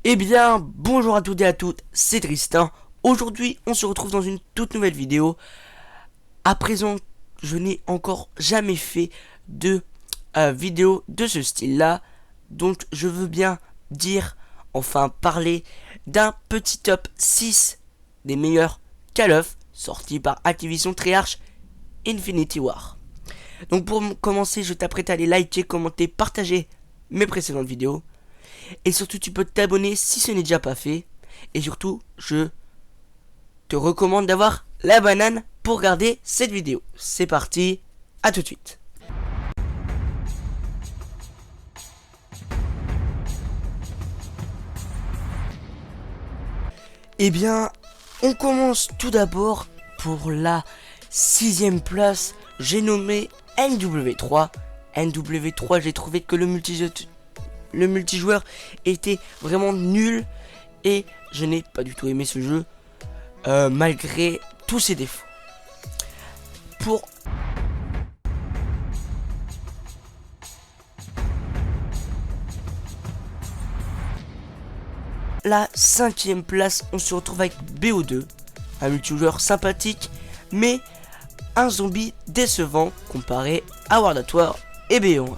Eh bien, bonjour à toutes et à toutes, c'est Tristan. Aujourd'hui, on se retrouve dans une toute nouvelle vidéo. À présent, je n'ai encore jamais fait de vidéo de ce style-là. Donc, je veux bien dire, enfin parler d'un petit top 6 des meilleurs Call of sortis par Activision Treyarch Infinity War. Donc, pour commencer, je t'apprête à aller liker, commenter, partager mes précédentes vidéos. Et surtout, tu peux t'abonner si ce n'est déjà pas fait. Et surtout, je te recommande d'avoir la banane pour regarder cette vidéo. C'est parti, à tout de suite. Eh bien, on commence tout d'abord pour la 6ème place. J'ai nommé NW3. NW3, j'ai trouvé que le multijoueur était vraiment nul et je n'ai pas du tout aimé ce jeu malgré tous ses défauts. Pour la 5ème place, on se retrouve avec BO2, un multijoueur sympathique mais un zombie décevant comparé à World at War et BO1.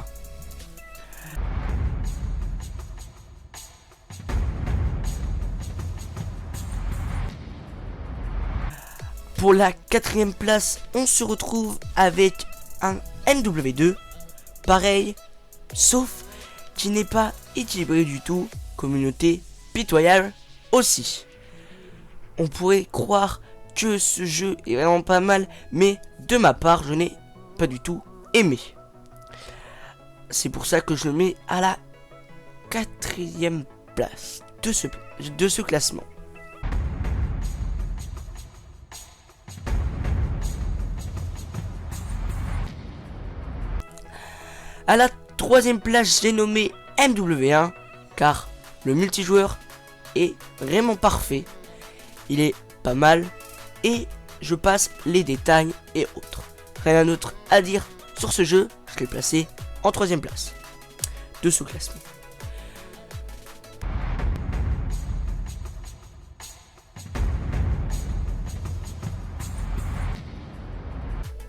Pour la 4ème place, on se retrouve avec un NW2, pareil, sauf qui n'est pas équilibré du tout, communauté pitoyable aussi. On pourrait croire que ce jeu est vraiment pas mal, mais de ma part, je n'ai pas du tout aimé. C'est pour ça que je le mets à la 4ème place de ce classement. À la 3ème place, j'ai nommé MW1 car le multijoueur est vraiment parfait. Il est pas mal et je passe les détails et autres. Rien d'autre à dire sur ce jeu, je l'ai placé en 3ème place de ce classement.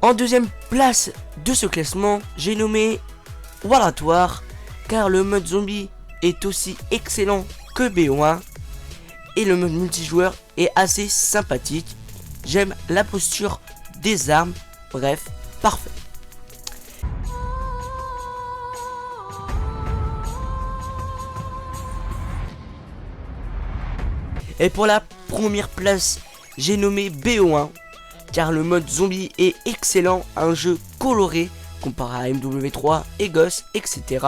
En 2ème place de ce classement, j'ai nommé World at War car le mode zombie est aussi excellent que BO1 et le mode multijoueur est assez sympathique. J'aime la posture des armes, bref, parfait. Et pour la première place, j'ai nommé BO1 car le mode zombie est excellent, un jeu coloré comparé à MW3 et Ghost, etc.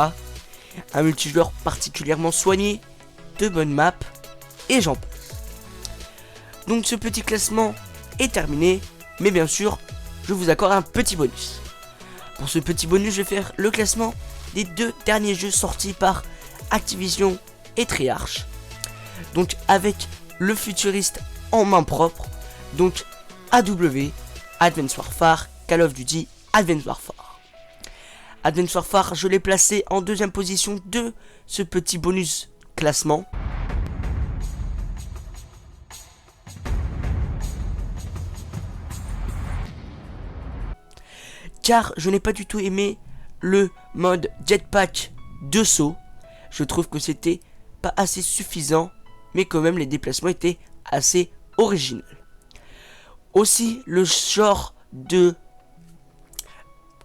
Un multijoueur particulièrement soigné, de bonnes maps, et j'en passe. Donc ce petit classement est terminé, mais bien sûr, je vous accorde un petit bonus. Pour ce petit bonus, je vais faire le classement des 2 derniers jeux sortis par Activision et Treyarch. Donc avec le futuriste en main propre, donc AW, Advanced Warfare, Call of Duty, Advanced Warfare. Advanced Warfare, je l'ai placé en 2ème position de ce petit bonus classement. Car je n'ai pas du tout aimé le mode jetpack de saut. Je trouve que c'était pas assez suffisant, mais quand même les déplacements étaient assez originaux. Aussi, le genre de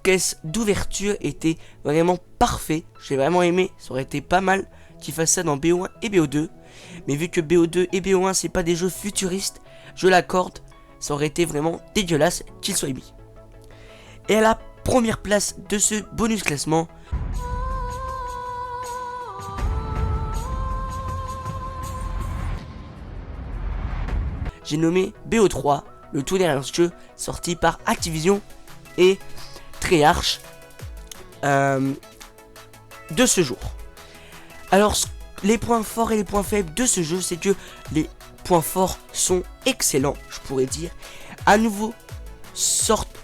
caisse d'ouverture était vraiment parfait. J'ai vraiment aimé, ça aurait été pas mal qu'ils fassent ça dans BO1 et BO2. Mais vu que BO2 et BO1 c'est pas des jeux futuristes, je l'accorde, ça aurait été vraiment dégueulasse qu'ils soient mis. Et à la première place de ce bonus classement, j'ai nommé BO3, le tout dernier jeu sorti par Activision et Treyarch de ce jour. Alors les points forts et les points faibles de ce jeu, c'est que les points forts sont excellents, je pourrais dire. À nouveau,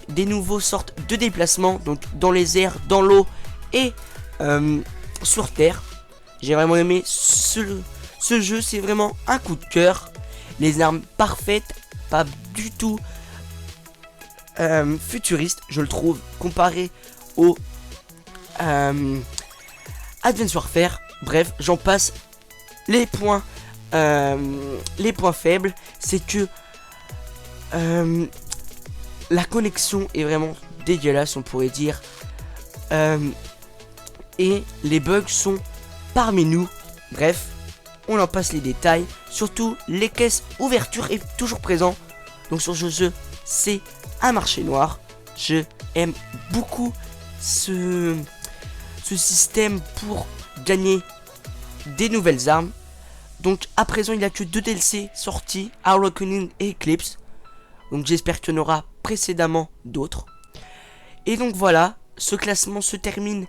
des nouveaux sortes de déplacements, donc dans les airs, dans l'eau et sur terre. J'ai vraiment aimé ce Ce jeu, c'est vraiment un coup de cœur. Les armes parfaites, pas du tout futuristes, je le trouve, comparé au Advanced Warfare. Bref, j'en passe. Les points faibles, c'est que la connexion est vraiment dégueulasse, on pourrait dire. Et les bugs sont parmi nous. Bref, on en passe les détails. Surtout, les caisses ouverture est toujours présent. Donc sur ce jeu, c'est un marché noir. Je aime beaucoup ce système pour gagner des nouvelles armes. Donc à présent, il n'y a que 2 DLC sortis, Awakening et Eclipse. Donc j'espère qu'il y en aura précédemment d'autres. Et donc voilà, ce classement se termine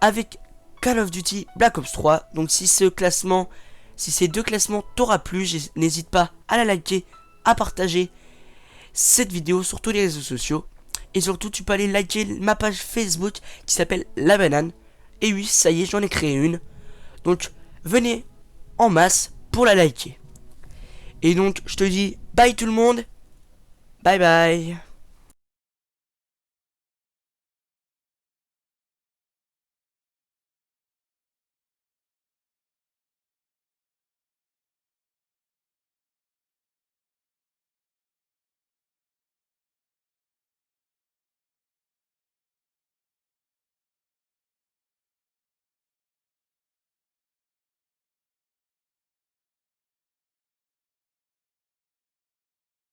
avec Call of Duty Black Ops 3. Donc si ces 2 classements t'aura plu, n'hésite pas à la liker, à partager cette vidéo sur tous les réseaux sociaux. Et surtout, tu peux aller liker ma page Facebook qui s'appelle La Banane. Et oui, ça y est, j'en ai créé une. Donc venez en masse pour la liker. Et donc je te dis bye tout le monde. Bye bye.